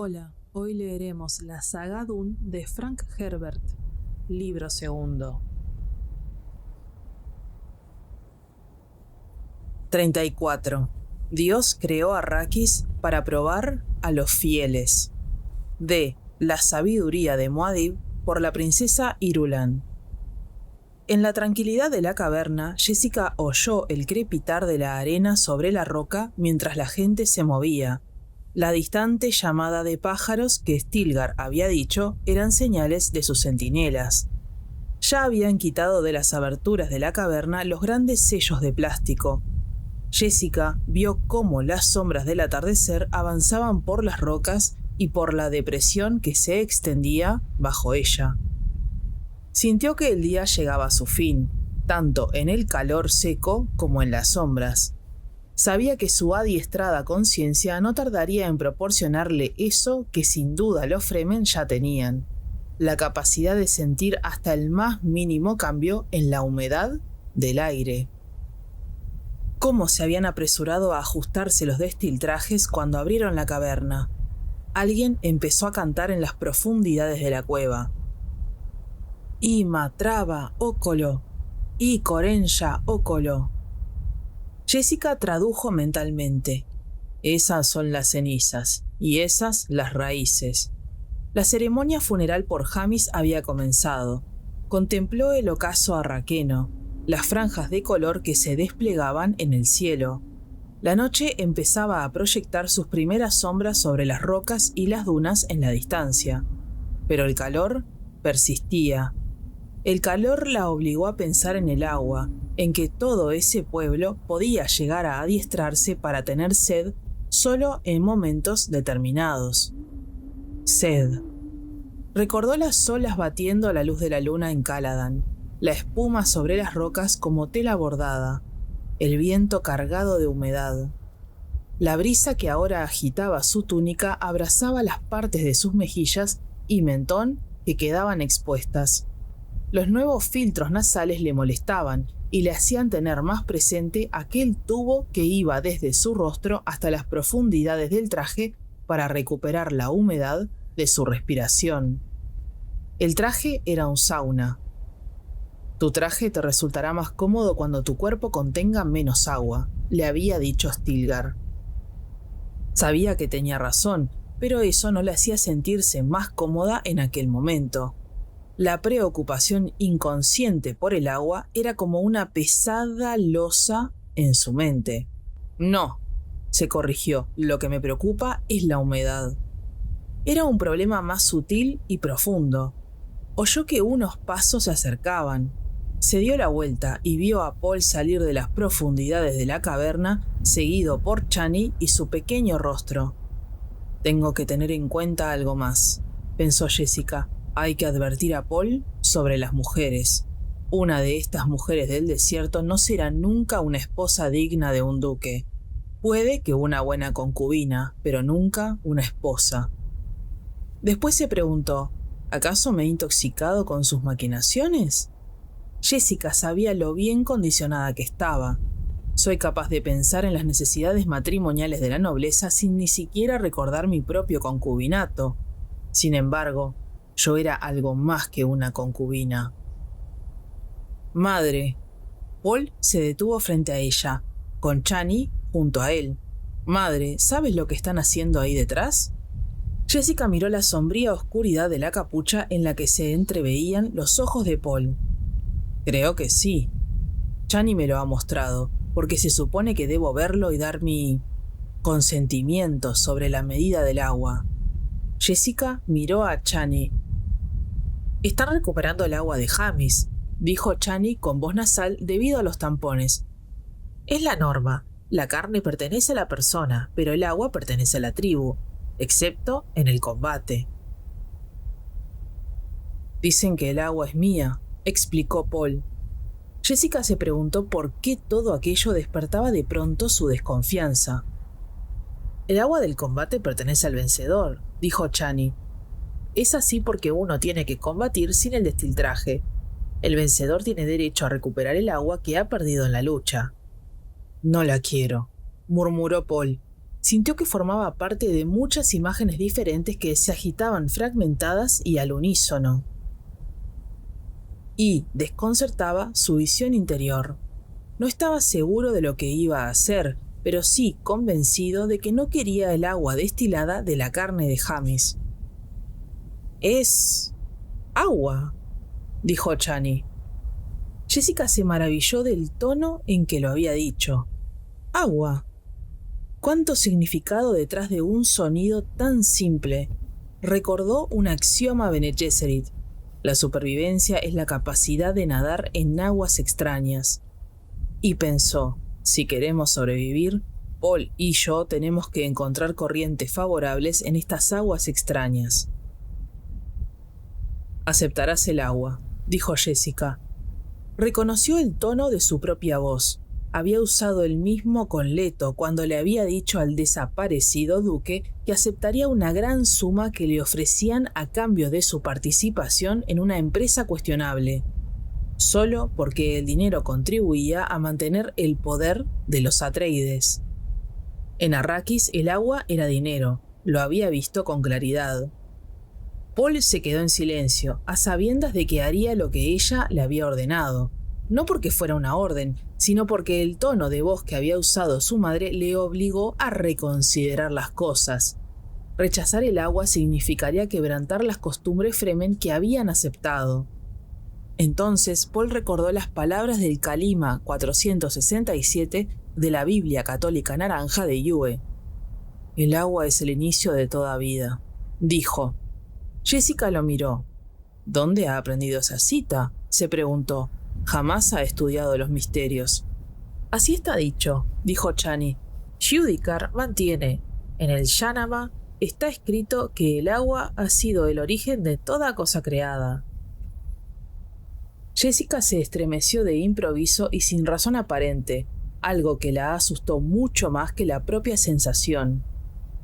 Hola, hoy leeremos la saga Dune de Frank Herbert, libro segundo. 34. Dios creó a Arrakis para probar a los fieles. De La sabiduría de Muad'Dib por la princesa Irulan. En la tranquilidad de la caverna, Jessica oyó el crepitar de la arena sobre la roca mientras la gente se movía. La distante llamada de pájaros que Stilgar había dicho eran señales de sus centinelas. Ya habían quitado de las aberturas de la caverna los grandes sellos de plástico. Jessica vio cómo las sombras del atardecer avanzaban por las rocas y por la depresión que se extendía bajo ella. Sintió que el día llegaba a su fin, tanto en el calor seco como en las sombras. Sabía que su adiestrada conciencia no tardaría en proporcionarle eso que sin duda los Fremen ya tenían: la capacidad de sentir hasta el más mínimo cambio en la humedad del aire. ¿Cómo se habían apresurado a ajustarse los destiltrajes cuando abrieron la caverna? Alguien empezó a cantar en las profundidades de la cueva. Ima traba ócolo, y corenya ócolo. Jessica tradujo mentalmente. Esas son las cenizas, y esas las raíces. La ceremonia funeral por Jamis había comenzado. Contempló el ocaso arraqueno, las franjas de color que se desplegaban en el cielo. La noche empezaba a proyectar sus primeras sombras sobre las rocas y las dunas en la distancia. Pero el calor persistía. El calor la obligó a pensar en el agua, en que todo ese pueblo podía llegar a adiestrarse para tener sed solo en momentos determinados. Sed. Recordó las olas batiendo a la luz de la luna en Caladan, la espuma sobre las rocas como tela bordada, el viento cargado de humedad. La brisa que ahora agitaba su túnica abrazaba las partes de sus mejillas y mentón que quedaban expuestas. Los nuevos filtros nasales le molestaban y le hacían tener más presente aquel tubo que iba desde su rostro hasta las profundidades del traje para recuperar la humedad de su respiración. El traje era un sauna. Tu traje te resultará más cómodo cuando tu cuerpo contenga menos agua, le había dicho Stilgar. Sabía que tenía razón, pero eso no le hacía sentirse más cómoda en aquel momento. La preocupación inconsciente por el agua era como una pesada losa en su mente. No, se corrigió, lo que me preocupa es la humedad. Era un problema más sutil y profundo. Oyó que unos pasos se acercaban. Se dio la vuelta y vio a Paul salir de las profundidades de la caverna, seguido por Chani y su pequeño rostro. Tengo que tener en cuenta algo más, pensó Jessica. Hay que advertir a Paul sobre las mujeres. Una de estas mujeres del desierto no será nunca una esposa digna de un duque. Puede que una buena concubina, pero nunca una esposa. Después se preguntó, ¿acaso me he intoxicado con sus maquinaciones? Jessica sabía lo bien condicionada que estaba. Soy capaz de pensar en las necesidades matrimoniales de la nobleza sin ni siquiera recordar mi propio concubinato. Sin embargo, yo era algo más que una concubina. Madre. Paul se detuvo frente a ella, con Chani junto a él. Madre, ¿sabes lo que están haciendo ahí detrás? Jessica miró la sombría oscuridad de la capucha en la que se entreveían los ojos de Paul. Creo que sí. Chani me lo ha mostrado, porque se supone que debo verlo y dar mi consentimiento sobre la medida del agua. Jessica miró a Chani. Están recuperando el agua de Jamis, dijo Chani con voz nasal debido a los tampones. Es la norma. La carne pertenece a la persona, pero el agua pertenece a la tribu, excepto en el combate. Dicen que el agua es mía, explicó Paul. Jessica se preguntó por qué todo aquello despertaba de pronto su desconfianza. El agua del combate pertenece al vencedor, dijo Chani. Es así porque uno tiene que combatir sin el destiltraje. El vencedor tiene derecho a recuperar el agua que ha perdido en la lucha. No la quiero, murmuró Paul. sintió que formaba parte de muchas imágenes diferentes que se agitaban fragmentadas y al unísono. Y desconcertaba su visión interior. No estaba seguro de lo que iba a hacer, pero sí convencido de que no quería el agua destilada de la carne de Jamis. «Es agua», dijo Chani. Jessica se maravilló del tono en que lo había dicho. «Agua». ¿Cuánto significado detrás de un sonido tan simple? Recordó un axioma Bene Gesserit. La supervivencia es la capacidad de nadar en aguas extrañas. Y pensó, si queremos sobrevivir, Paul y yo tenemos que encontrar corrientes favorables en estas aguas extrañas. «Aceptarás el agua», dijo Jessica. Reconoció el tono de su propia voz. Había usado el mismo con Leto cuando le había dicho al desaparecido duque que aceptaría una gran suma que le ofrecían a cambio de su participación en una empresa cuestionable, solo porque el dinero contribuía a mantener el poder de los Atreides. En Arrakis el agua era dinero, lo había visto con claridad. Paul se quedó en silencio, a sabiendas de que haría lo que ella le había ordenado. No porque fuera una orden, sino porque el tono de voz que había usado su madre le obligó a reconsiderar las cosas. Rechazar el agua significaría quebrantar las costumbres Fremen que habían aceptado. Entonces Paul recordó las palabras del Kalima 467 de la Biblia Católica Naranja de Yue. «El agua es el inicio de toda vida», dijo. Jessica lo miró. «¿Dónde ha aprendido esa cita?», se preguntó. Jamás ha estudiado los misterios. «Así está dicho», dijo Chani. «Judicar mantiene. En el Yanama está escrito que el agua ha sido el origen de toda cosa creada». Jessica se estremeció de improviso y sin razón aparente, algo que la asustó mucho más que la propia sensación.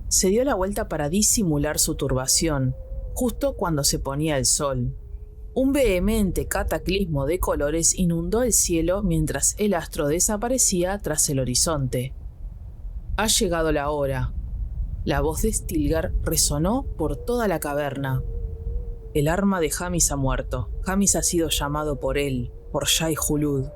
Se dio la vuelta para disimular su turbación, justo cuando se ponía el sol. Un vehemente cataclismo de colores inundó el cielo mientras el astro desaparecía tras el horizonte. «Ha llegado la hora». La voz de Stilgar resonó por toda la caverna. «El arma de Jamis ha muerto. Jamis ha sido llamado por él, por Jai Hulud,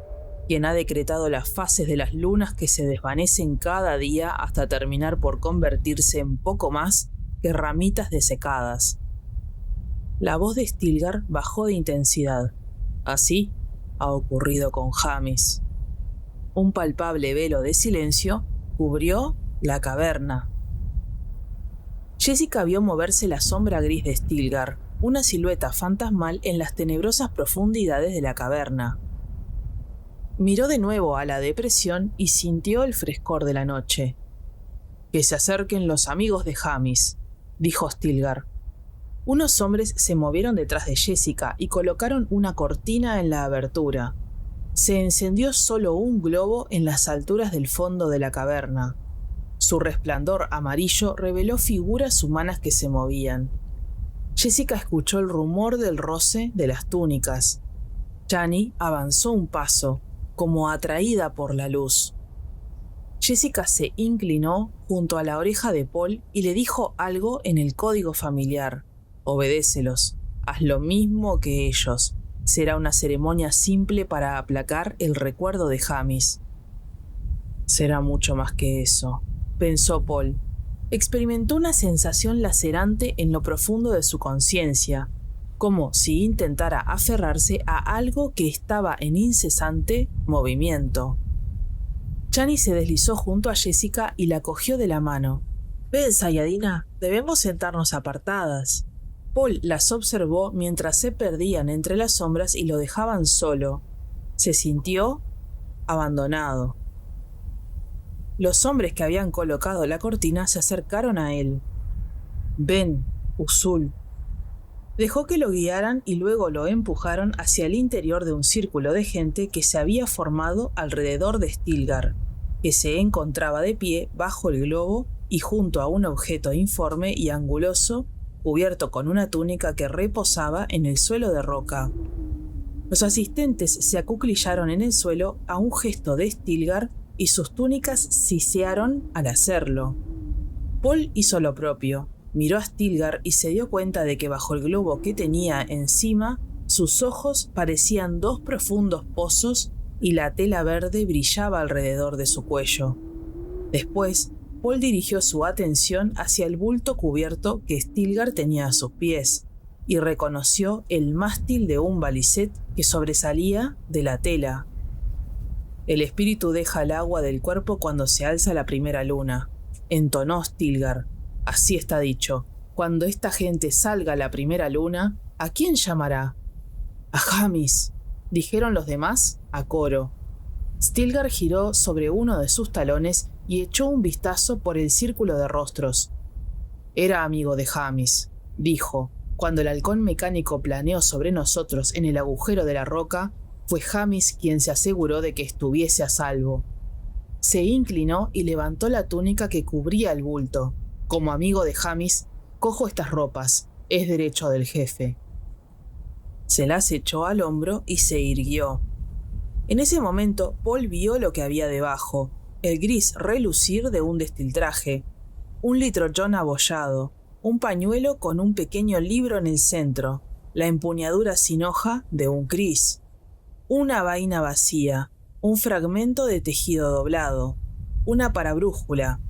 quien ha decretado las fases de las lunas que se desvanecen cada día hasta terminar por convertirse en poco más que ramitas desecadas». La voz de Stilgar bajó de intensidad. «Así ha ocurrido con Jamis». Un palpable velo de silencio cubrió la caverna. Jessica vio moverse la sombra gris de Stilgar, una silueta fantasmal en las tenebrosas profundidades de la caverna. Miró de nuevo a la depresión y sintió el frescor de la noche. «Que se acerquen los amigos de Jamis», dijo Stilgar. Unos hombres se movieron detrás de Jessica y colocaron una cortina en la abertura. Se encendió solo un globo en las alturas del fondo de la caverna. Su resplandor amarillo reveló figuras humanas que se movían. Jessica escuchó el rumor del roce de las túnicas. Chani avanzó un paso, como atraída por la luz. Jessica se inclinó junto a la oreja de Paul y le dijo algo en el código familiar. «Obedécelos, haz lo mismo que ellos. Será una ceremonia simple para aplacar el recuerdo de Jamis». «Será mucho más que eso», pensó Paul. Experimentó una sensación lacerante en lo profundo de su conciencia, como si intentara aferrarse a algo que estaba en incesante movimiento. Chani se deslizó junto a Jessica y la cogió de la mano. «Ven, Sayadina, debemos sentarnos apartadas». Paul las observó mientras se perdían entre las sombras y lo dejaban solo. Se sintió abandonado. Los hombres que habían colocado la cortina se acercaron a él. «Ven, Usul». Dejó que lo guiaran y luego lo empujaron hacia el interior de un círculo de gente que se había formado alrededor de Stilgar, que se encontraba de pie bajo el globo y junto a un objeto informe y anguloso cubierto con una túnica que reposaba en el suelo de roca. Los asistentes se acuclillaron en el suelo a un gesto de Stilgar y sus túnicas sisearon al hacerlo. Paul hizo lo propio. Miró a Stilgar y se dio cuenta de que bajo el globo que tenía encima, sus ojos parecían dos profundos pozos y la tela verde brillaba alrededor de su cuello. Después, Paul dirigió su atención hacia el bulto cubierto que Stilgar tenía a sus pies y reconoció el mástil de un balisete que sobresalía de la tela. El espíritu deja el agua del cuerpo cuando se alza la primera luna, entonó Stilgar. Así está dicho. Cuando esta gente salga a la primera luna, ¿a quién llamará? A Jamis, dijeron los demás a coro. Stilgar giró sobre uno de sus talones y echó un vistazo por el círculo de rostros. Era amigo de Jamis, dijo. Cuando el halcón mecánico planeó sobre nosotros en el agujero de la roca, fue Jamis quien se aseguró de que estuviese a salvo. Se inclinó y levantó la túnica que cubría el bulto. Como amigo de Jamis, cojo estas ropas, es derecho del jefe. Se las echó al hombro y se irguió. En ese momento, Paul vio lo que había debajo, el gris relucir de un destiltraje, un litrollón abollado, un pañuelo con un pequeño libro en el centro, la empuñadura sin hoja de un cris, una vaina vacía, un fragmento de tejido doblado, una parabrújula,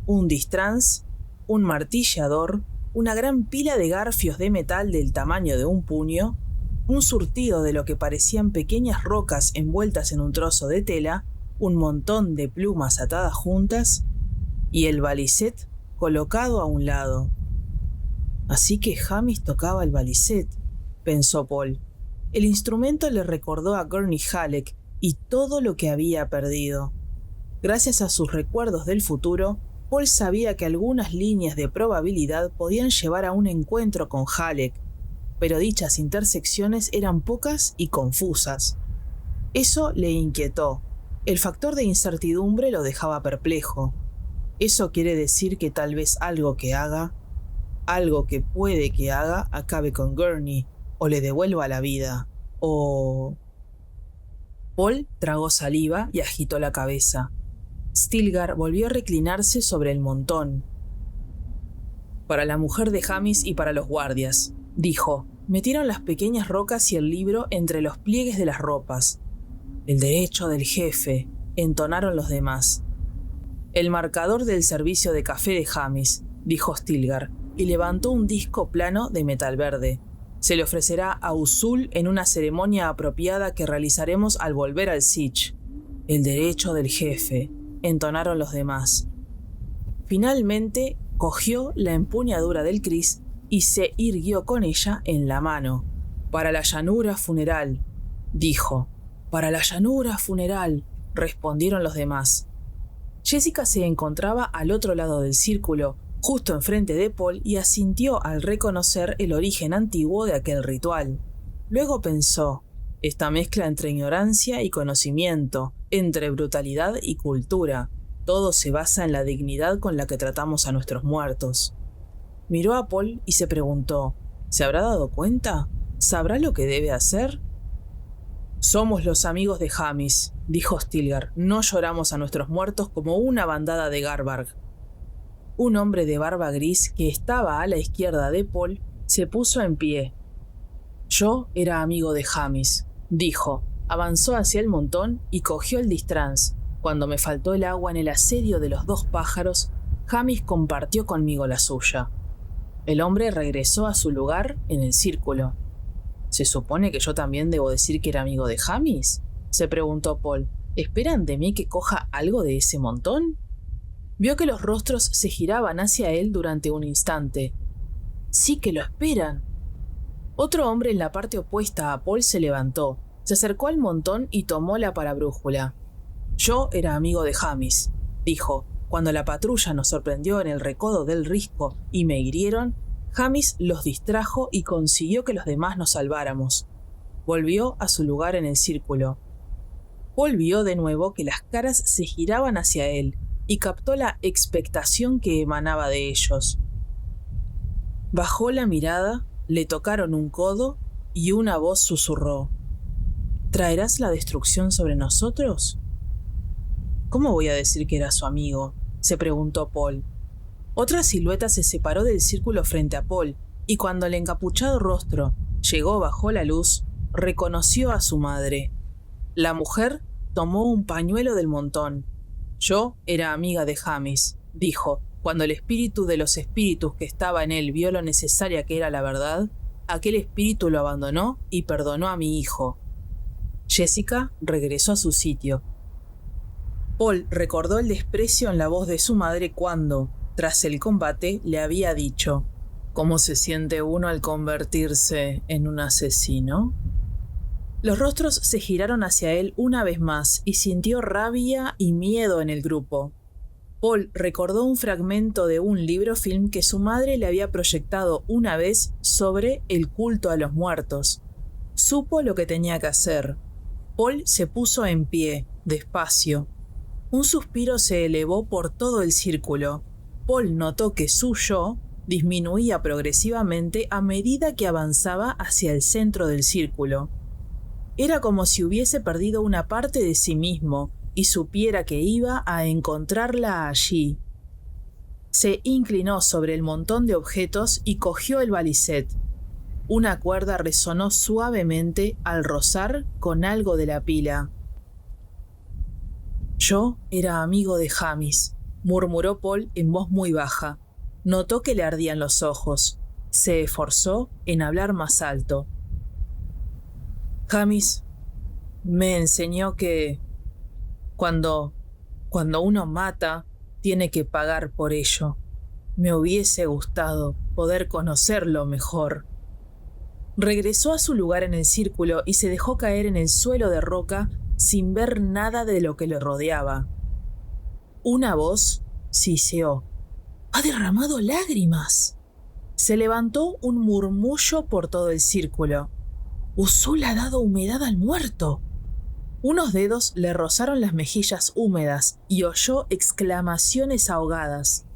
un distrans, un martillador, una gran pila de garfios de metal del tamaño de un puño, un surtido de lo que parecían pequeñas rocas envueltas en un trozo de tela, un montón de plumas atadas juntas y el balisete colocado a un lado. Así que Jamis tocaba el balisete, pensó Paul. El instrumento le recordó a Gurney Halleck y todo lo que había perdido. Gracias a sus recuerdos del futuro, Paul sabía que algunas líneas de probabilidad podían llevar a un encuentro con Halleck, pero dichas intersecciones eran pocas y confusas. Eso le inquietó. El factor de incertidumbre lo dejaba perplejo. Eso quiere decir que tal vez algo que haga, algo que puede que haga, acabe con Gurney, o le devuelva la vida, o... Paul tragó saliva y agitó la cabeza. Stilgar volvió a reclinarse sobre el montón. Para la mujer de Jamis y para los guardias, dijo. Metieron las pequeñas rocas y el libro entre los pliegues de las ropas. El derecho del jefe, entonaron los demás. El marcador del servicio de café de Jamis, dijo Stilgar, y levantó un disco plano de metal verde. Se le ofrecerá a Usul en una ceremonia apropiada que realizaremos al volver al Sich. El derecho del jefe, entonaron los demás. Finalmente, cogió la empuñadura del cris y se irguió con ella en la mano. «Para la llanura funeral», dijo. «Para la llanura funeral», respondieron los demás. Jessica se encontraba al otro lado del círculo, justo enfrente de Paul, y asintió al reconocer el origen antiguo de aquel ritual. Luego pensó, esta mezcla entre ignorancia y conocimiento, entre brutalidad y cultura, todo se basa en la dignidad con la que tratamos a nuestros muertos. Miró a Paul y se preguntó, ¿se habrá dado cuenta? ¿Sabrá lo que debe hacer? «Somos los amigos de Jamis», dijo Stilgar. «No lloramos a nuestros muertos como una bandada de Garbarg». Un hombre de barba gris que estaba a la izquierda de Paul se puso en pie. «Yo era amigo de Jamis», dijo. Avanzó hacia el montón y cogió el distrans. Cuando me faltó el agua en el asedio de los dos pájaros, Jamis compartió conmigo la suya. El hombre regresó a su lugar en el círculo. «¿Se supone que yo también debo decir que era amigo de Jamis?», se preguntó Paul. «¿Esperan de mí que coja algo de ese montón?». Vio que los rostros se giraban hacia él durante un instante. «Sí que lo esperan». Otro hombre en la parte opuesta a Paul se levantó, se acercó al montón y tomó la parabrújula. «Yo era amigo de Jamis», dijo. «Cuando la patrulla nos sorprendió en el recodo del risco y me hirieron, Jamis los distrajo y consiguió que los demás nos salváramos». Volvió a su lugar en el círculo. Paul vio de nuevo que las caras se giraban hacia él y captó la expectación que emanaba de ellos. Bajó la mirada, le tocaron un codo y una voz susurró: «¿Traerás la destrucción sobre nosotros?». «¿Cómo voy a decir que era su amigo?», se preguntó Paul. Otra silueta se separó del círculo frente a Paul, y cuando el encapuchado rostro llegó bajo la luz, reconoció a su madre. La mujer tomó un pañuelo del montón. Yo era amiga de Jamis, dijo, cuando el espíritu de los espíritus que estaba en él vio lo necesaria que era la verdad, aquel espíritu lo abandonó y perdonó a mi hijo. Jessica regresó a su sitio. Paul recordó el desprecio en la voz de su madre cuando, tras el combate, le había dicho: ¿cómo se siente uno al convertirse en un asesino? Los rostros se giraron hacia él una vez más y sintió rabia y miedo en el grupo. Paul recordó un fragmento de un libro-film que su madre le había proyectado una vez sobre el culto a los muertos. Supo lo que tenía que hacer. Paul se puso en pie, despacio. Un suspiro se elevó por todo el círculo. Paul notó que su yo disminuía progresivamente a medida que avanzaba hacia el centro del círculo. Era como si hubiese perdido una parte de sí mismo y supiera que iba a encontrarla allí. Se inclinó sobre el montón de objetos y cogió el balisét. Una cuerda resonó suavemente al rozar con algo de la pila. Yo era amigo de Jamis, murmuró Paul en voz muy baja. Notó que le ardían los ojos. Se esforzó en hablar más alto. Jamis me enseñó que cuando uno mata, tiene que pagar por ello. Me hubiese gustado poder conocerlo mejor. Regresó a su lugar en el círculo y se dejó caer en el suelo de roca sin ver nada de lo que le rodeaba. Una voz siseó: ¡ha derramado lágrimas! Se levantó un murmullo por todo el círculo. Usul ha dado humedad al muerto. Unos dedos le rozaron las mejillas húmedas y oyó exclamaciones ahogadas.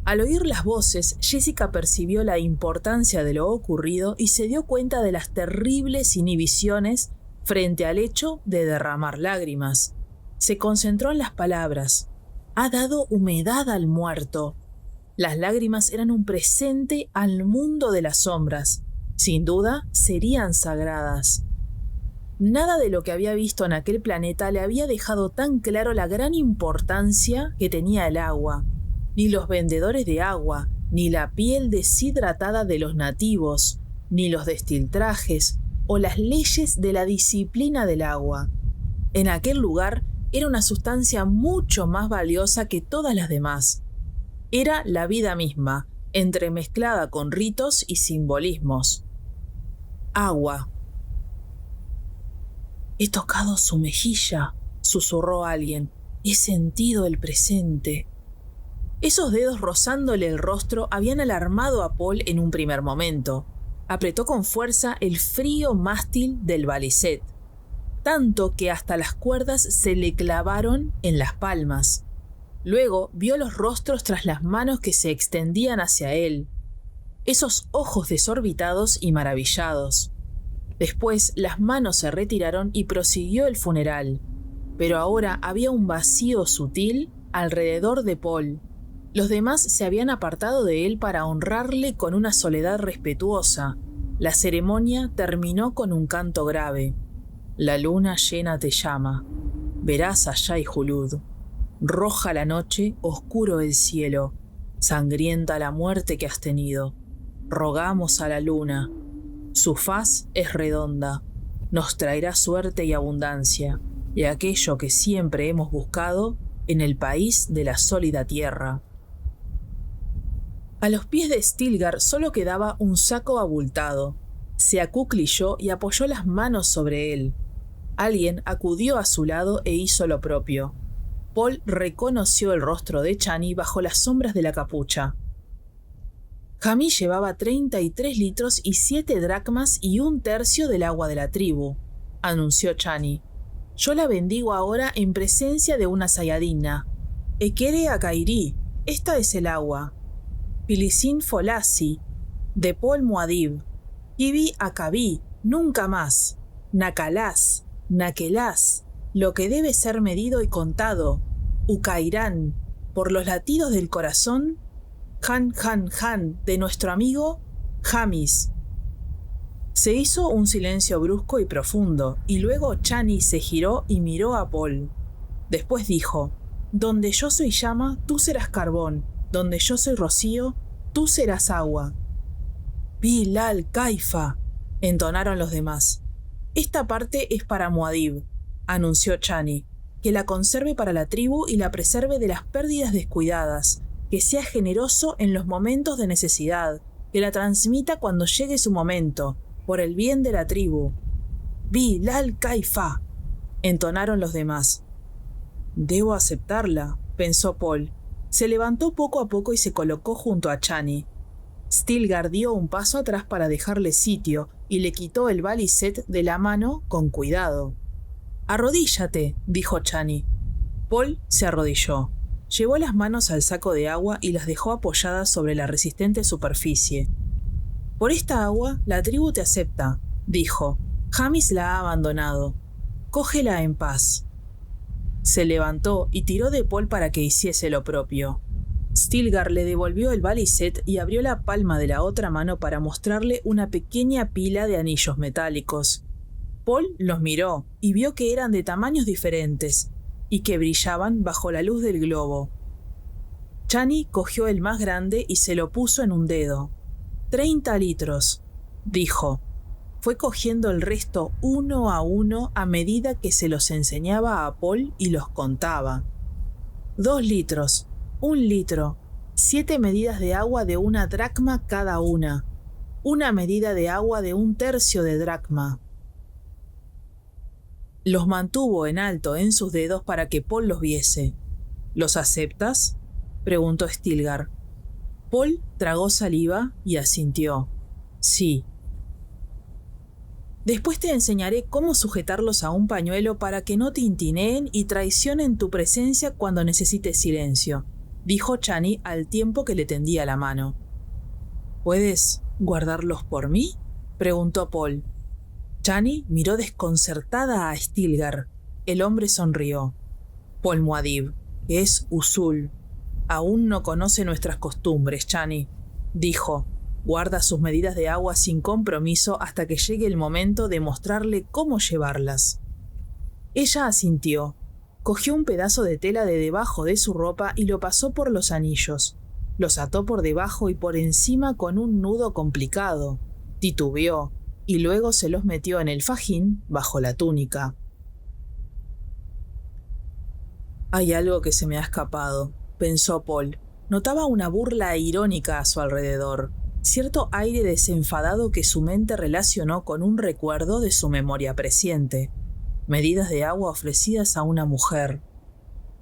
Al oír las voces, Jessica percibió la importancia de lo ocurrido y se dio cuenta de las terribles inhibiciones frente al hecho de derramar lágrimas. Se concentró en las palabras. Ha dado humedad al muerto. Las lágrimas eran un presente al mundo de las sombras. Sin duda, serían sagradas. Nada de lo que había visto en aquel planeta le había dejado tan claro la gran importancia que tenía el agua. Ni los vendedores de agua, ni la piel deshidratada de los nativos, ni los destiltrajes o las leyes de la disciplina del agua. En aquel lugar era una sustancia mucho más valiosa que todas las demás. Era la vida misma, entremezclada con ritos y simbolismos. Agua. He tocado su mejilla, susurró alguien. He sentido el presente. Esos dedos rozándole el rostro habían alarmado a Paul en un primer momento. Apretó con fuerza el frío mástil del balisét, tanto que hasta las cuerdas se le clavaron en las palmas. Luego vio los rostros tras las manos que se extendían hacia él, esos ojos desorbitados y maravillados. Después las manos se retiraron y prosiguió el funeral, pero ahora había un vacío sutil alrededor de Paul. Los demás se habían apartado de él para honrarle con una soledad respetuosa. La ceremonia terminó con un canto grave. La luna llena te llama. Verás a Shai Hulud. Roja la noche, oscuro el cielo. Sangrienta la muerte que has tenido. Rogamos a la luna. Su faz es redonda. Nos traerá suerte y abundancia, y aquello que siempre hemos buscado en el país de la sólida tierra. A los pies de Stilgar solo quedaba un saco abultado. Se acuclilló y apoyó las manos sobre él. Alguien acudió a su lado e hizo lo propio. Paul reconoció el rostro de Chani bajo las sombras de la capucha. Jamis llevaba 33 litros y 7 dracmas y 1/3 del agua de la tribu, anunció Chani. Yo la bendigo ahora en presencia de una sayadina. Ekere Akairi, esta es el agua. Pilisin Folasi, de Paul Muad'Dib. Ibi Akabi, nunca más. Nakalás, Nakelás, lo que debe ser medido y contado. Ukairán, por los latidos del corazón. Han, Han, Han, de nuestro amigo Jamis. Se hizo un silencio brusco y profundo, y luego Chani se giró y miró a Paul. Después dijo: donde yo soy llama, tú serás carbón. Donde yo soy rocío, tú serás agua. Bilal Kaifa, entonaron los demás. Esta parte es para Muad'Dib, anunció Chani, que la conserve para la tribu y la preserve de las pérdidas descuidadas, que sea generoso en los momentos de necesidad, que la transmita cuando llegue su momento, por el bien de la tribu. Bilal Kaifa, entonaron los demás. Debo aceptarla, pensó Paul. Se levantó poco a poco y se colocó junto a Chani. Stilgar dio un paso atrás para dejarle sitio y le quitó el baliset de la mano con cuidado. «Arrodíllate», dijo Chani. Paul se arrodilló. Llevó las manos al saco de agua y las dejó apoyadas sobre la resistente superficie. «Por esta agua la tribu te acepta», dijo. «Jamis la ha abandonado. Cógela en paz». Se levantó y tiró de Paul para que hiciese lo propio. Stilgar le devolvió el baliset y abrió la palma de la otra mano para mostrarle una pequeña pila de anillos metálicos. Paul los miró y vio que eran de tamaños diferentes y que brillaban bajo la luz del globo. Chani cogió el más grande y se lo puso en un dedo. 30 litros, dijo. Fue cogiendo el resto uno a medida que se los enseñaba a Paul y los contaba. 2 litros, 1 litro, 7 medidas de agua de 1 dracma cada una, 1 medida de agua de 1/3 de dracma. Los mantuvo en alto en sus dedos para que Paul los viese. ¿Los aceptas?, preguntó Stilgar. Paul tragó saliva y asintió. Sí. Después te enseñaré cómo sujetarlos a un pañuelo para que no tintineen y traicionen tu presencia cuando necesites silencio, dijo Chani al tiempo que le tendía la mano. ¿Puedes guardarlos por mí?, preguntó Paul. Chani miró desconcertada a Stilgar. El hombre sonrió. Paul Muad'Dib, que es Usul, aún no conoce nuestras costumbres, Chani, dijo. Guarda sus medidas de agua sin compromiso hasta que llegue el momento de mostrarle cómo llevarlas. Ella asintió. Cogió un pedazo de tela de debajo de su ropa y lo pasó por los anillos. Los ató por debajo y por encima con un nudo complicado. Titubeó y luego se los metió en el fajín bajo la túnica. Hay algo que se me ha escapado, pensó Paul. Notaba una burla irónica a su alrededor. Cierto aire desenfadado que su mente relacionó con un recuerdo de su memoria presciente. Medidas de agua ofrecidas a una mujer.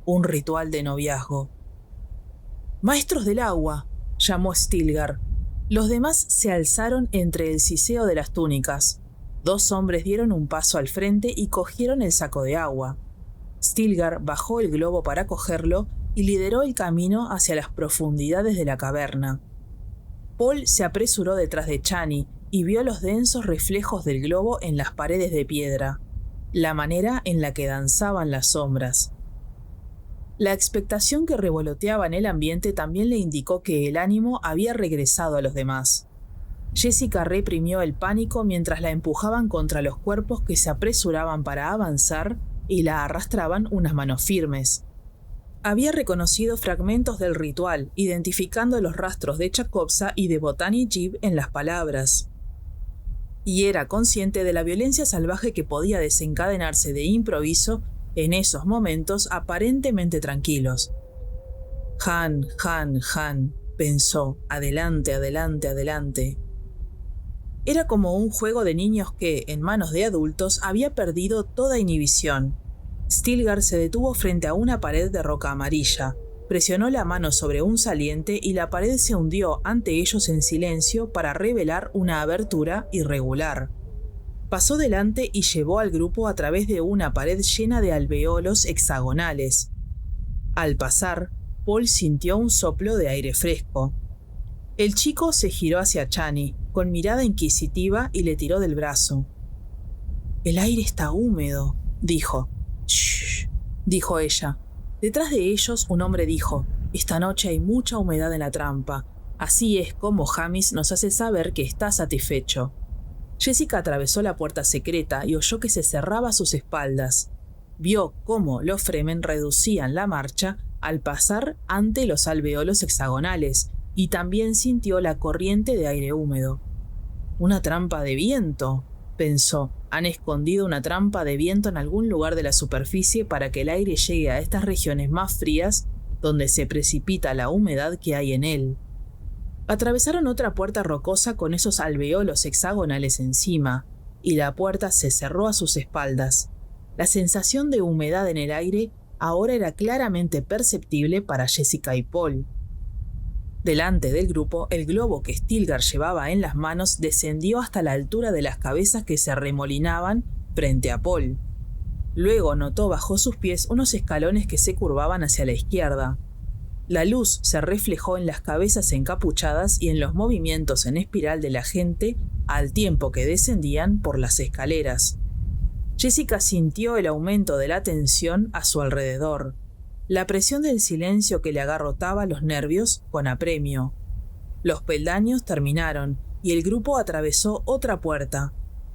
Un ritual de noviazgo. «Maestros del agua», llamó Stilgar. Los demás se alzaron entre el siseo de las túnicas. 2 hombres dieron un paso al frente y cogieron el saco de agua. Stilgar bajó el globo para cogerlo y lideró el camino hacia las profundidades de la caverna. Paul se apresuró detrás de Chani y vio los densos reflejos del globo en las paredes de piedra, la manera en la que danzaban las sombras. La expectación que revoloteaba en el ambiente también le indicó que el ánimo había regresado a los demás. Jessica reprimió el pánico mientras la empujaban contra los cuerpos que se apresuraban para avanzar y la arrastraban unas manos firmes. Había reconocido fragmentos del ritual, identificando los rastros de Chakobsa y de Botany Jib en las palabras. Y era consciente de la violencia salvaje que podía desencadenarse de improviso en esos momentos aparentemente tranquilos. Han, Han, Han, pensó, adelante, adelante, adelante. Era como un juego de niños que, en manos de adultos, había perdido toda inhibición. Stilgar se detuvo frente a una pared de roca amarilla, presionó la mano sobre un saliente y la pared se hundió ante ellos en silencio para revelar una abertura irregular. Pasó delante y llevó al grupo a través de una pared llena de alveolos hexagonales. Al pasar, Paul sintió un soplo de aire fresco. El chico se giró hacia Chani, con mirada inquisitiva, y le tiró del brazo. «El aire está húmedo», dijo. «Shh», dijo ella. Detrás de ellos un hombre dijo: Esta noche hay mucha humedad en la trampa. Así es como Jamis nos hace saber que está satisfecho. Jessica atravesó la puerta secreta y oyó que se cerraba a sus espaldas. Vio cómo los Fremen reducían la marcha al pasar ante los alveolos hexagonales y también sintió la corriente de aire húmedo. «Una trampa de viento», pensó. «Han escondido una trampa de viento en algún lugar de la superficie para que el aire llegue a estas regiones más frías donde se precipita la humedad que hay en él». Atravesaron otra puerta rocosa con esos alveolos hexagonales encima, y la puerta se cerró a sus espaldas. La sensación de humedad en el aire ahora era claramente perceptible para Jessica y Paul. Delante del grupo, el globo que Stilgar llevaba en las manos descendió hasta la altura de las cabezas que se arremolinaban frente a Paul. Luego notó bajo sus pies unos escalones que se curvaban hacia la izquierda. La luz se reflejó en las cabezas encapuchadas y en los movimientos en espiral de la gente al tiempo que descendían por las escaleras. Jessica sintió el aumento de la tensión a su alrededor, la presión del silencio que le agarrotaba los nervios con apremio. Los peldaños terminaron y el grupo atravesó otra puerta.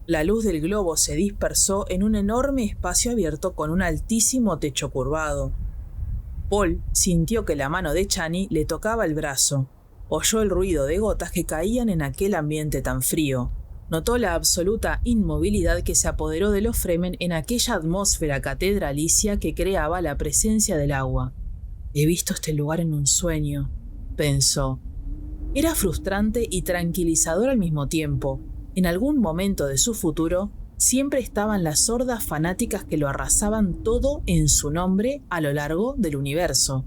La luz del globo se dispersó en un enorme espacio abierto con un altísimo techo curvado. Paul sintió que la mano de Chani le tocaba el brazo. Oyó el ruido de gotas que caían en aquel ambiente tan frío. Notó la absoluta inmovilidad que se apoderó de los Fremen en aquella atmósfera catedralicia que creaba la presencia del agua. «He visto este lugar en un sueño», pensó. Era frustrante y tranquilizador al mismo tiempo. En algún momento de su futuro, siempre estaban las hordas fanáticas que lo arrasaban todo en su nombre a lo largo del universo.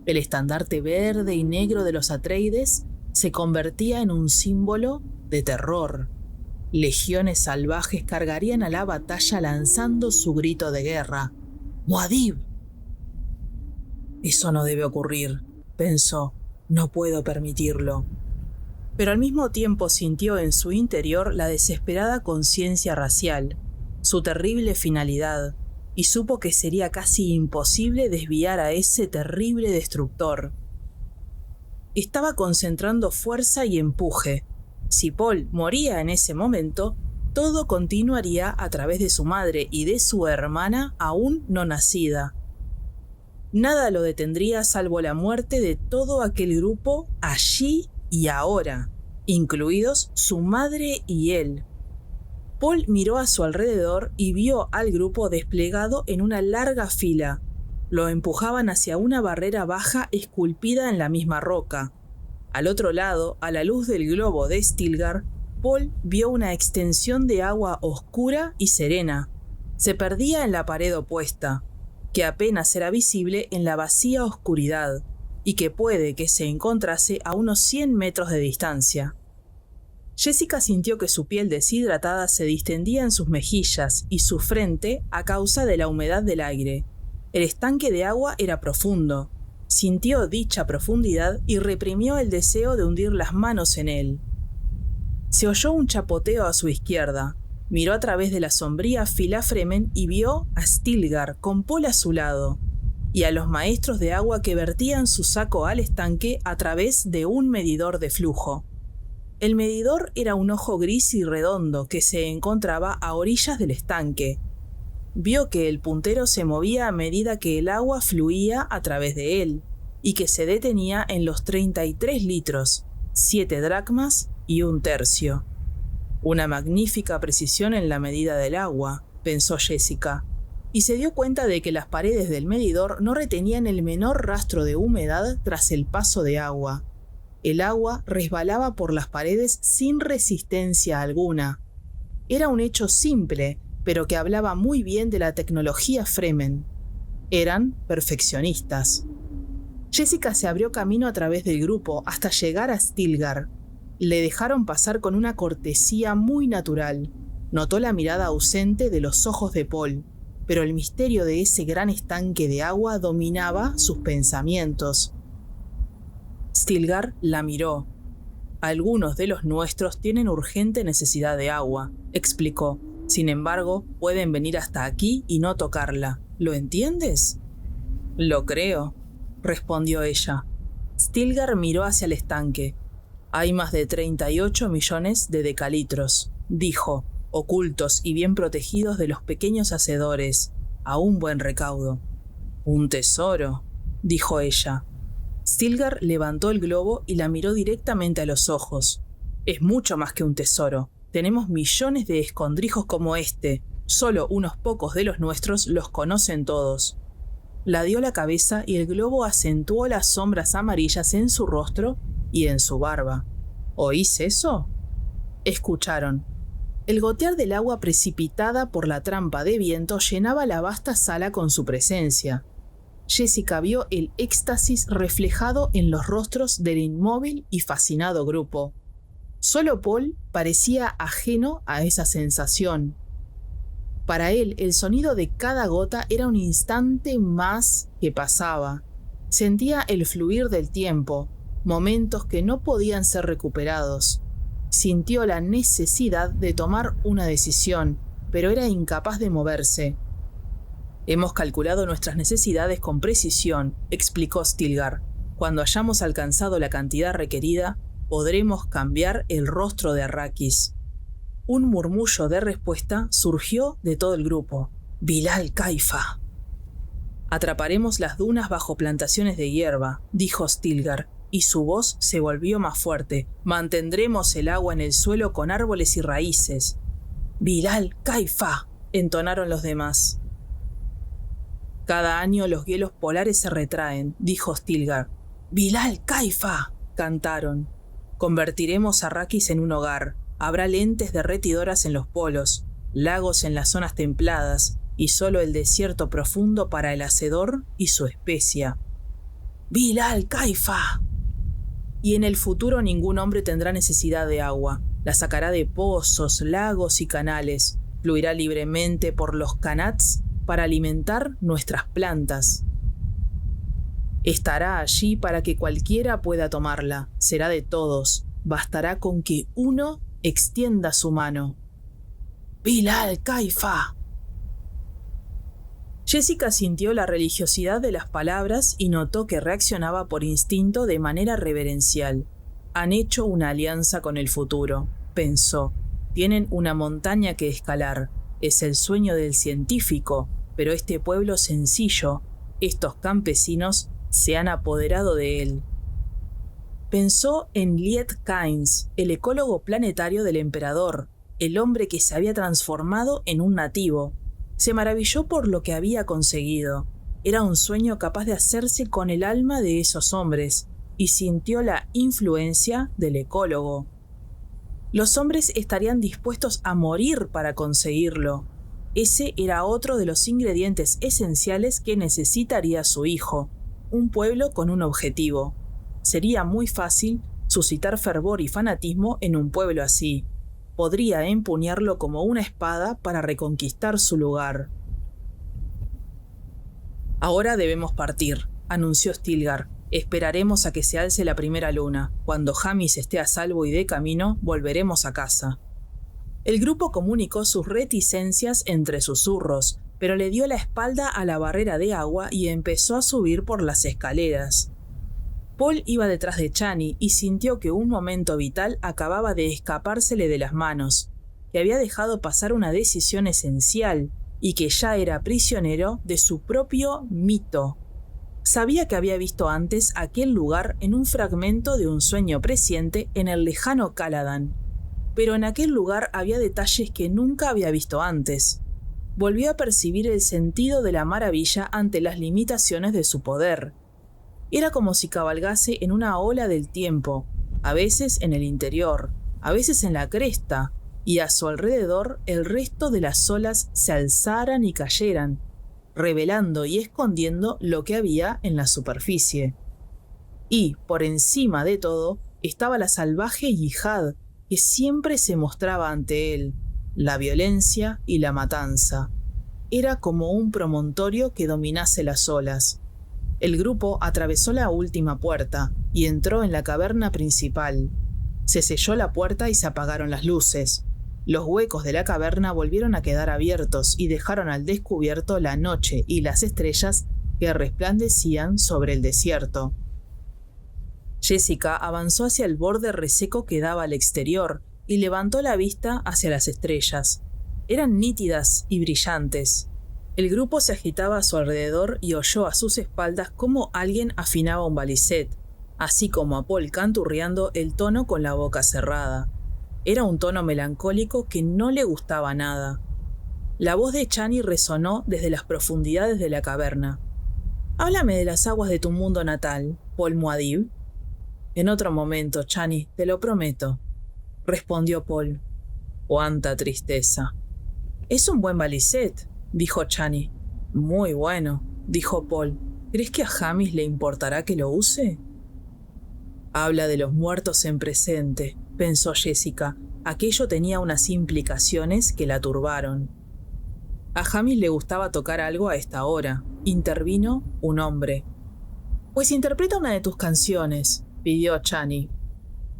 El estandarte verde y negro de los Atreides se convertía en un símbolo de terror. Legiones salvajes cargarían a la batalla lanzando su grito de guerra: «¡Muad'Dib!». «Eso no debe ocurrir», pensó. «No puedo permitirlo». Pero al mismo tiempo sintió en su interior la desesperada conciencia racial, su terrible finalidad, y supo que sería casi imposible desviar a ese terrible destructor. Estaba concentrando fuerza y empuje. Si Paul moría en ese momento, todo continuaría a través de su madre y de su hermana aún no nacida. Nada lo detendría salvo la muerte de todo aquel grupo allí y ahora, incluidos su madre y él. Paul miró a su alrededor y vio al grupo desplegado en una larga fila. Lo empujaban hacia una barrera baja esculpida en la misma roca. Al otro lado, a la luz del globo de Stilgar, Paul vio una extensión de agua oscura y serena. Se perdía en la pared opuesta, que apenas era visible en la vacía oscuridad, y que puede que se encontrase a unos 100 metros de distancia. Jessica sintió que su piel deshidratada se distendía en sus mejillas y su frente a causa de la humedad del aire. El estanque de agua era profundo. Sintió dicha profundidad y reprimió el deseo de hundir las manos en él. Se oyó un chapoteo a su izquierda. Miró a través de la sombría fila Fremen y vio a Stilgar con Paul a su lado, y a los maestros de agua que vertían su saco al estanque a través de un medidor de flujo. El medidor era un ojo gris y redondo que se encontraba a orillas del estanque. Vio que el puntero se movía a medida que el agua fluía a través de él, y que se detenía en los 33 litros, 7 dracmas y 1 tercio. Una magnífica precisión en la medida del agua, pensó Jessica, y se dio cuenta de que las paredes del medidor no retenían el menor rastro de humedad tras el paso de agua. El agua resbalaba por las paredes sin resistencia alguna. Era un hecho simple, pero que hablaba muy bien de la tecnología Fremen. Eran perfeccionistas. Jessica se abrió camino a través del grupo hasta llegar a Stilgar. Le dejaron pasar con una cortesía muy natural. Notó la mirada ausente de los ojos de Paul, pero el misterio de ese gran estanque de agua dominaba sus pensamientos. Stilgar la miró. «Algunos de los nuestros tienen urgente necesidad de agua», explicó. «Sin embargo, pueden venir hasta aquí y no tocarla. ¿Lo entiendes?» «Lo creo». respondió ella. Stilgar miró hacia el estanque. Hay más de 38 millones de decalitros, dijo, ocultos y bien protegidos de los pequeños hacedores, a un buen recaudo. Un tesoro, dijo ella. Stilgar levantó el globo y la miró directamente a los ojos. Es mucho más que un tesoro. Tenemos millones de escondrijos como este. Solo unos pocos de los nuestros los conocen todos. La dio la cabeza y el globo acentuó las sombras amarillas en su rostro y en su barba. ¿Oís eso? Escucharon. El gotear del agua precipitada por la trampa de viento llenaba la vasta sala con su presencia. Jessica vio el éxtasis reflejado en los rostros del inmóvil y fascinado grupo. Solo Paul parecía ajeno a esa sensación. Para él, el sonido de cada gota era un instante más que pasaba. Sentía el fluir del tiempo, momentos que no podían ser recuperados. Sintió la necesidad de tomar una decisión, pero era incapaz de moverse. Hemos calculado nuestras necesidades con precisión, explicó Stilgar. Cuando hayamos alcanzado la cantidad requerida, podremos cambiar el rostro de Arrakis. Un murmullo de respuesta surgió de todo el grupo. Bilal Kaifa. Atraparemos las dunas bajo plantaciones de hierba, dijo Stilgar, y su voz se volvió más fuerte. Mantendremos el agua en el suelo con árboles y raíces. Bilal Kaifa, entonaron los demás. Cada año los hielos polares se retraen, dijo Stilgar. Bilal Kaifa, cantaron. Convertiremos a Arrakis en un hogar. Habrá lentes derretidoras en los polos, lagos en las zonas templadas y solo el desierto profundo para el hacedor y su especia. ¡Bilal Kaifa! Y en el futuro ningún hombre tendrá necesidad de agua. La sacará de pozos, lagos y canales. Fluirá libremente por los kanats para alimentar nuestras plantas. Estará allí para que cualquiera pueda tomarla. Será de todos. Bastará con que uno extienda su mano. ¡Bilal Kaifa! Jessica sintió la religiosidad de las palabras y notó que reaccionaba por instinto de manera reverencial. Han hecho una alianza con el futuro, pensó. Tienen una montaña que escalar. Es el sueño del científico, pero este pueblo sencillo, estos campesinos, se han apoderado de él. Pensó en Liet Kynes, el ecólogo planetario del emperador, el hombre que se había transformado en un nativo. Se maravilló por lo que había conseguido. Era un sueño capaz de hacerse con el alma de esos hombres, y sintió la influencia del ecólogo. Los hombres estarían dispuestos a morir para conseguirlo. Ese era otro de los ingredientes esenciales que necesitaría su hijo, un pueblo con un objetivo. Sería muy fácil suscitar fervor y fanatismo en un pueblo así. Podría empuñarlo como una espada para reconquistar su lugar. Ahora debemos partir, anunció Stilgar. Esperaremos a que se alce la primera luna. Cuando Jamis esté a salvo y de camino, volveremos a casa. El grupo comunicó sus reticencias entre susurros, pero le dio la espalda a la barrera de agua y empezó a subir por las escaleras. Paul iba detrás de Chani y sintió que un momento vital acababa de escapársele de las manos, que había dejado pasar una decisión esencial y que ya era prisionero de su propio mito. Sabía que había visto antes aquel lugar en un fragmento de un sueño presciente en el lejano Caladan, pero en aquel lugar había detalles que nunca había visto antes. Volvió a percibir el sentido de la maravilla ante las limitaciones de su poder. Era como si cabalgase en una ola del tiempo, a veces en el interior, a veces en la cresta, y a su alrededor el resto de las olas se alzaran y cayeran, revelando y escondiendo lo que había en la superficie. Y, por encima de todo, estaba la salvaje yihad que siempre se mostraba ante él, la violencia y la matanza. Era como un promontorio que dominase las olas. El grupo atravesó la última puerta y entró en la caverna principal. Se selló la puerta y se apagaron las luces. Los huecos de la caverna volvieron a quedar abiertos y dejaron al descubierto la noche y las estrellas que resplandecían sobre el desierto. Jessica avanzó hacia el borde reseco que daba al exterior y levantó la vista hacia las estrellas. Eran nítidas y brillantes. El grupo se agitaba a su alrededor y oyó a sus espaldas cómo alguien afinaba un balisét, así como a Paul canturreando el tono con la boca cerrada. Era un tono melancólico que no le gustaba nada. La voz de Chani resonó desde las profundidades de la caverna. «Háblame de las aguas de tu mundo natal, Paul Muad'Dib». «En otro momento, Chani, te lo prometo», respondió Paul. «Cuánta tristeza». «Es un buen balisét», dijo Chani. «Muy bueno», dijo Paul. «¿Crees que a Jamis le importará que lo use?» «Habla de los muertos en presente», pensó Jessica. Aquello tenía unas implicaciones que la turbaron. A Jamis le gustaba tocar algo a esta hora. Intervino un hombre. «Pues interpreta una de tus canciones», pidió Chani.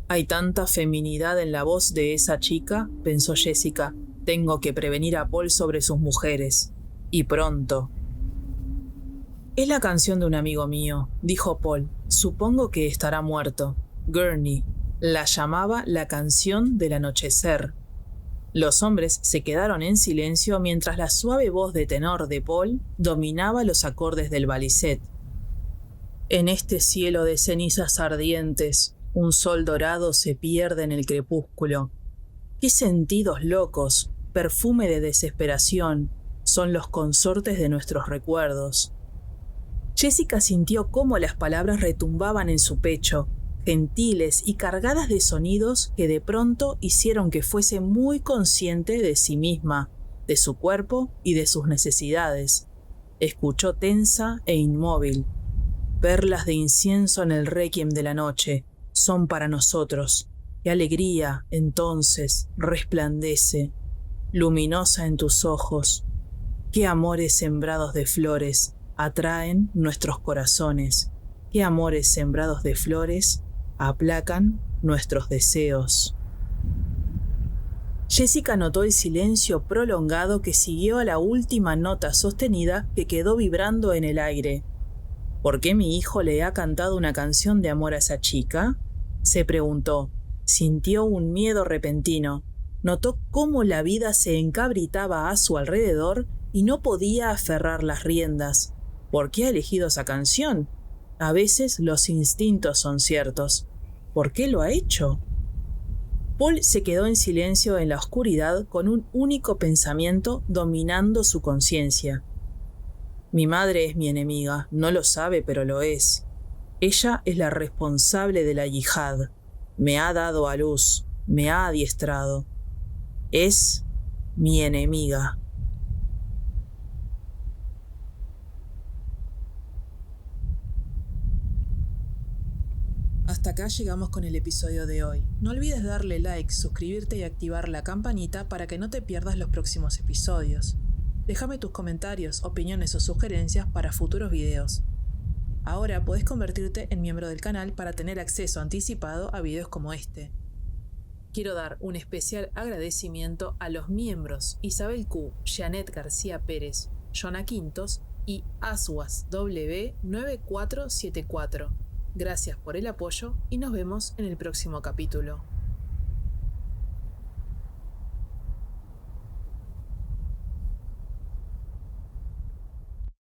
«Hay tanta feminidad en la voz de esa chica», pensó Jessica. «Tengo que prevenir a Paul sobre sus mujeres. Y pronto». «Es la canción de un amigo mío», dijo Paul. «Supongo que estará muerto. Gurney. La llamaba la canción del anochecer». Los hombres se quedaron en silencio mientras la suave voz de tenor de Paul dominaba los acordes del balisét. «En este cielo de cenizas ardientes, un sol dorado se pierde en el crepúsculo. Qué sentidos locos, perfume de desesperación, son los consortes de nuestros recuerdos». Jessica sintió cómo las palabras retumbaban en su pecho, gentiles y cargadas de sonidos que de pronto hicieron que fuese muy consciente de sí misma, de su cuerpo y de sus necesidades. Escuchó tensa e inmóvil. «Perlas de incienso en el requiem de la noche, son para nosotros. Qué alegría, entonces, resplandece, luminosa en tus ojos. Qué amores sembrados de flores atraen nuestros corazones. Qué amores sembrados de flores aplacan nuestros deseos». Jessica notó el silencio prolongado que siguió a la última nota sostenida que quedó vibrando en el aire. «¿Por qué mi hijo le ha cantado una canción de amor a esa chica?», se preguntó. Sintió un miedo repentino. Notó cómo la vida se encabritaba a su alrededor y no podía aferrar las riendas. ¿Por qué ha elegido esa canción? A veces los instintos son ciertos. ¿Por qué lo ha hecho? Paul se quedó en silencio en la oscuridad con un único pensamiento dominando su conciencia. «Mi madre es mi enemiga, no lo sabe, pero lo es. Ella es la responsable de la yihad. Me ha dado a luz, me ha adiestrado. Es mi enemiga». Hasta acá llegamos con el episodio de hoy. No olvides darle like, suscribirte y activar la campanita para que no te pierdas los próximos episodios. Déjame tus comentarios, opiniones o sugerencias para futuros videos. Ahora podés convertirte en miembro del canal para tener acceso anticipado a videos como este. Quiero dar un especial agradecimiento a los miembros Isabel Q, Janet García Pérez, Jonah Quintos y Aswas W9474. Gracias por el apoyo y nos vemos en el próximo capítulo.